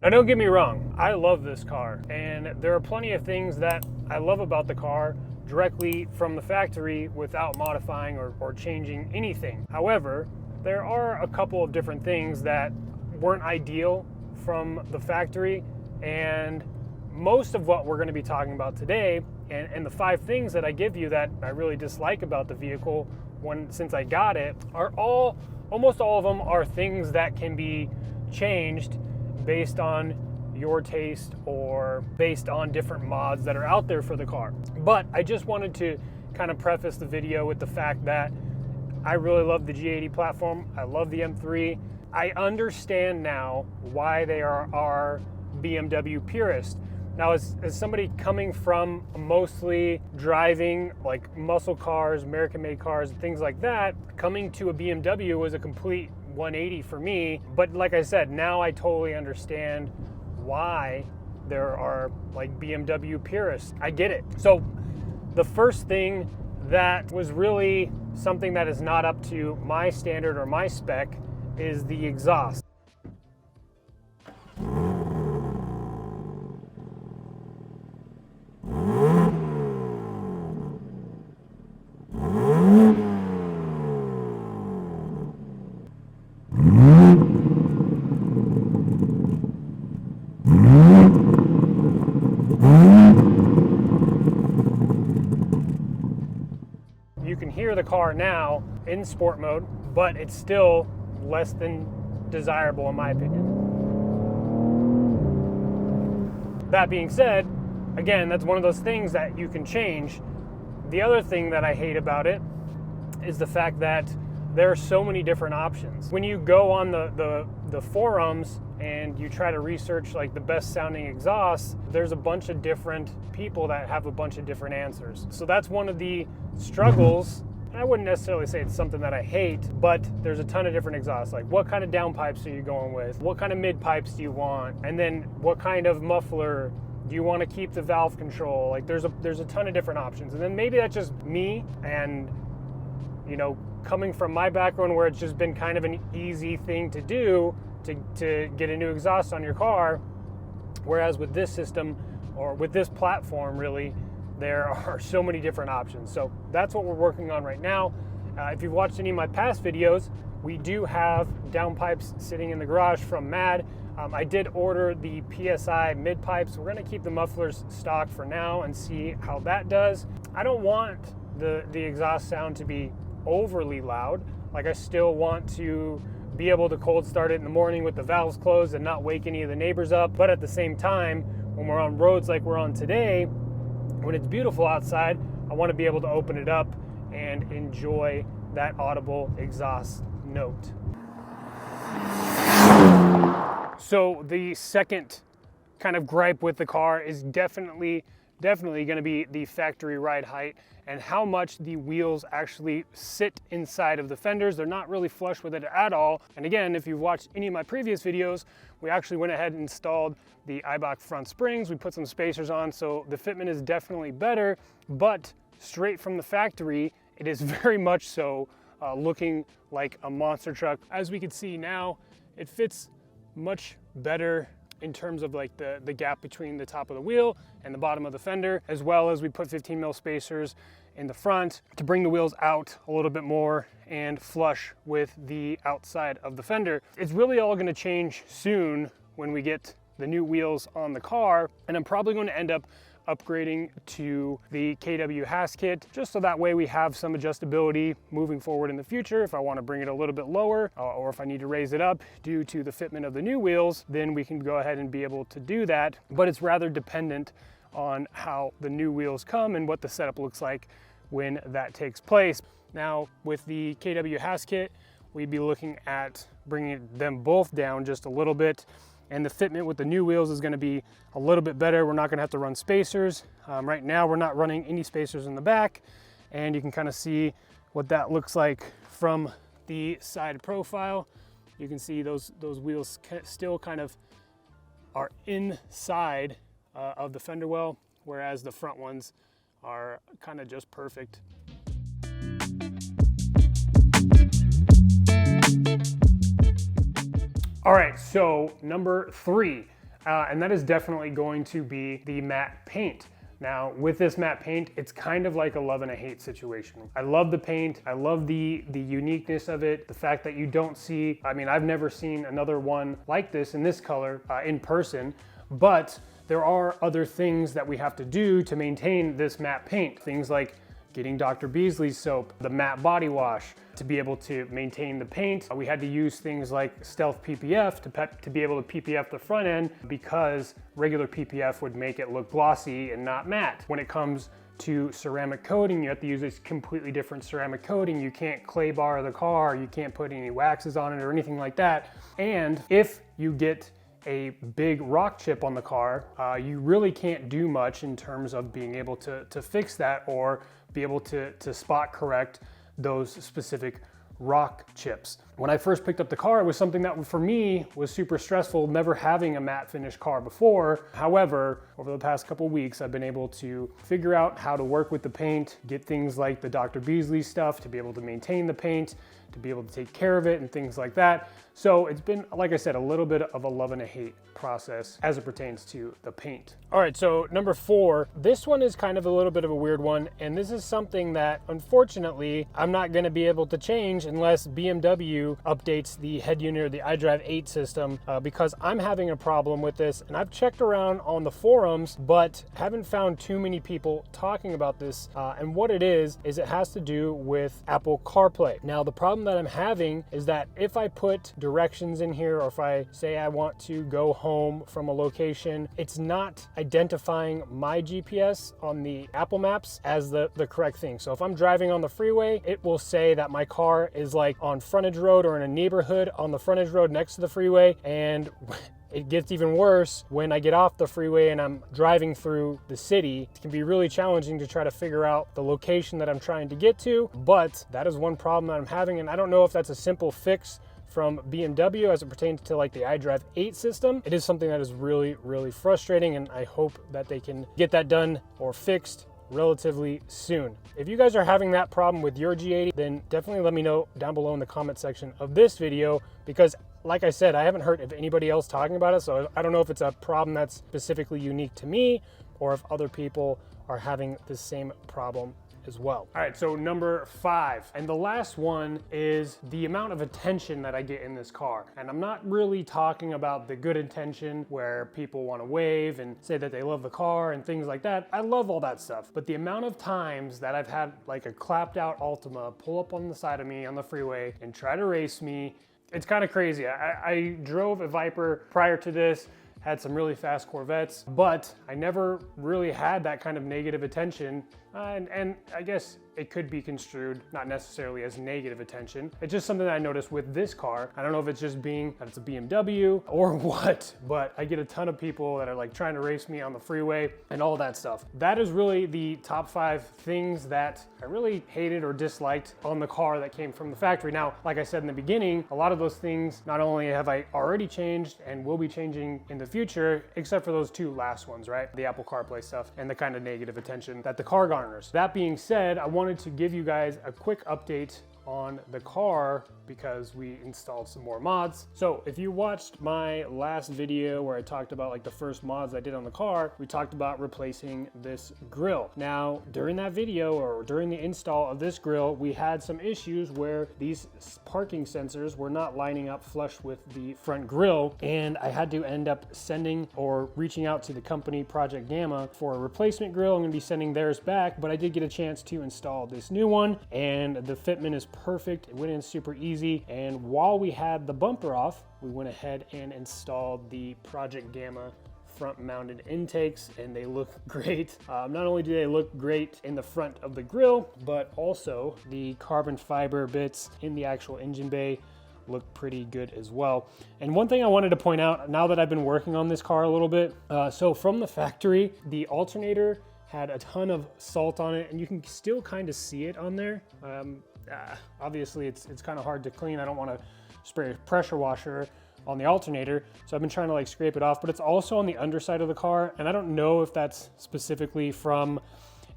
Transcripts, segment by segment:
Now don't get me wrong, I love this car, and there are plenty of things that I love about the car directly from the factory without modifying or changing anything. However, there are a couple of different things that weren't ideal from the factory, and most of what we're going to be talking about today, and the 5 things that I give you that I really dislike about the vehicle since I got it, are almost all of them are things that can be changed based on your taste or based on different mods that are out there for the car. But I just wanted to kind of preface the video with the fact that I really love the G80 platform. I love the M3. I understand now why they are BMW purists. Now, as somebody coming from mostly driving like muscle cars, American-made cars, things like that, coming to a BMW was a complete 180 for me. But like I said, now I totally understand why there are like BMW purists. I get it. So the first thing that was really something that is not up to my standard or my spec is the exhaust. You can hear the car now in sport mode, but it's still less than desirable in my opinion. That being said, again, that's one of those things that you can change. The other thing that I hate about it is the fact that there are so many different options. When you go on the forums and you try to research like the best sounding exhausts, there's a bunch of different people that have a bunch of different answers. So that's one of the struggles. I wouldn't necessarily say it's something that I hate, but there's a ton of different exhausts. Like, what kind of downpipes are you going with? What kind of mid pipes do you want? And then what kind of muffler do you want to keep the valve control? Like, there's a ton of different options. And then maybe that's just me, and you know, coming from my background where it's just been kind of an easy thing to do to get a new exhaust on your car, whereas with this system or with this platform, really, there are so many different options. So that's what we're working on right now. If you've watched any of my past videos, we do have downpipes sitting in the garage from MAD. I did order the PSI mid pipes. We're gonna keep the mufflers stock for now and see how that does. I don't want the exhaust sound to be overly loud. Like, I still want to be able to cold start it in the morning with the valves closed and not wake any of the neighbors up. But at the same time, when we're on roads like we're on today, when it's beautiful outside, I want to be able to open it up and enjoy that audible exhaust note. So the second kind of gripe with the car is definitely going to be the factory ride height and how much the wheels actually sit inside of the fenders. They're not really flush with it at all. And again, if you've watched any of my previous videos, we actually went ahead and installed the Eibach front springs. We put some spacers on, so the fitment is definitely better, but straight from the factory, it is very much so looking like a monster truck. As we can see now, it fits much better in terms of like the gap between the top of the wheel and the bottom of the fender, as well as we put 15 mil spacers in the front to bring the wheels out a little bit more and flush with the outside of the fender. It's really all going to change soon when we get the new wheels on the car, and I'm probably going to end up upgrading to the KW Haas kit, just so that way we have some adjustability moving forward in the future. If I want to bring it a little bit lower, or if I need to raise it up due to the fitment of the new wheels, then we can go ahead and be able to do that. But it's rather dependent on how the new wheels come and what the setup looks like when that takes place. Now, with the KW Haas kit, we'd be looking at bringing them both down just a little bit. And the fitment with the new wheels is going to be a little bit better. We're not going to have to run spacers. Right now, we're not running any spacers in the back. And you can kind of see what that looks like from the side profile. You can see those wheels still kind of are inside of the fender well, whereas the front ones are kind of just perfect. All right, so number 3, and that is definitely going to be the matte paint. Now, with this matte paint, it's kind of like a love and a hate situation. I love the paint. I love the uniqueness of it. The fact that you don't see, I mean, I've never seen another one like this in this color in person, but there are other things that we have to do to maintain this matte paint. Things like getting Dr. Beasley's soap, the matte body wash, to be able to maintain the paint. We had to use things like Stealth PPF to be able to PPF the front end, because regular PPF would make it look glossy and not matte. When it comes to ceramic coating, you have to use a completely different ceramic coating. You can't clay bar the car, you can't put any waxes on it or anything like that. And if you get a big rock chip on the car, you really can't do much in terms of being able to fix that or be able to spot correct those specific rock chips. When I first picked up the car, it was something that for me was super stressful, never having a matte finish car before. However, over the past couple weeks, I've been able to figure out how to work with the paint, get things like the Dr. Beasley stuff to be able to maintain the paint, to be able to take care of it and things like that. So it's been, like I said, a little bit of a love and a hate process as it pertains to the paint. All right, so number 4, this one is kind of a little bit of a weird one, and this is something that unfortunately I'm not gonna be able to change unless BMW updates the head unit or the iDrive 8 system, because I'm having a problem with this, and I've checked around on the forums, but haven't found too many people talking about this, and what it is it has to do with Apple CarPlay. Now, the problem that I'm having is that if I put directions in here, or if I say I want to go home from a location, it's not identifying my GPS on the Apple Maps as the correct thing. So if I'm driving on the freeway, it will say that my car is like on frontage road or in a neighborhood on the frontage road next to the freeway, and it gets even worse when I get off the freeway and I'm driving through the city. It can be really challenging to try to figure out the location that I'm trying to get to, but that is one problem that I'm having, and I don't know if that's a simple fix from BMW as it pertains to like the iDrive 8 system. It is something that is really, really frustrating, and I hope that they can get that done or fixed relatively soon. If you guys are having that problem with your G80, then definitely let me know down below in the comment section of this video, because like I said, I haven't heard of anybody else talking about it, so I don't know if it's a problem that's specifically unique to me or if other people are having the same problem as well. All right, so number 5, and the last one is the amount of attention that I get in this car. And I'm not really talking about the good attention where people want to wave and say that they love the car and things like that. I love all that stuff, but the amount of times that I've had like a clapped out Altima pull up on the side of me on the freeway and try to race me, it's kind of crazy. I drove a Viper prior to this, had some really fast Corvettes, but I never really had that kind of negative attention. And I guess it could be construed not necessarily as negative attention. It's just something that I noticed with this car. I don't know if it's just being that it's a BMW or what, but I get a ton of people that are like trying to race me on the freeway and all that stuff. That is really the top 5 things that I really hated or disliked on the car that came from the factory. Now, like I said in the beginning, a lot of those things, not only have I already changed and will be changing in the future, except for those 2 last ones, right? The Apple CarPlay stuff and the kind of negative attention that the car garners. That being said, I wanted to give you guys a quick update on the car because we installed some more mods. So if you watched my last video where I talked about like the first mods I did on the car, we talked about replacing this grille. Now, during that video or during the install of this grille, we had some issues where these parking sensors were not lining up flush with the front grille, and I had to end up sending or reaching out to the company Project Gamma for a replacement grille. I'm gonna be sending theirs back, but I did get a chance to install this new one, and the fitment is perfect. It went in super easy. And while we had the bumper off, we went ahead and installed the Project Gamma front mounted intakes, and they look great. Not only do they look great in the front of the grille, but also the carbon fiber bits in the actual engine bay look pretty good as well. And one thing I wanted to point out now that I've been working on this car a little bit, so from the factory, the alternator had a ton of salt on it, and you can still kind of see it on there. Obviously it's kind of hard to clean. I don't want to spray a pressure washer on the alternator, so I've been trying to like scrape it off, but it's also on the underside of the car, and I don't know if that's specifically from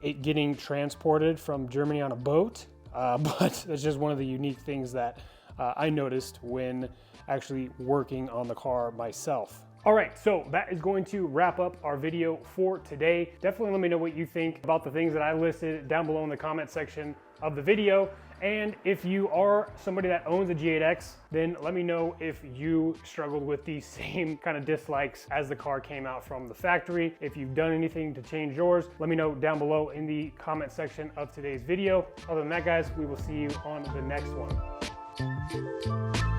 it getting transported from Germany on a boat, but that's just one of the unique things that I noticed when actually working on the car myself. All right, so that is going to wrap up our video for today. Definitely let me know what you think about the things that I listed down below in the comment section of the video. And if you are somebody that owns a G8X, then let me know if you struggled with the same kind of dislikes as the car came out from the factory. If you've done anything to change yours, let me know down below in the comment section of today's video. Other than that, guys, we will see you on the next one.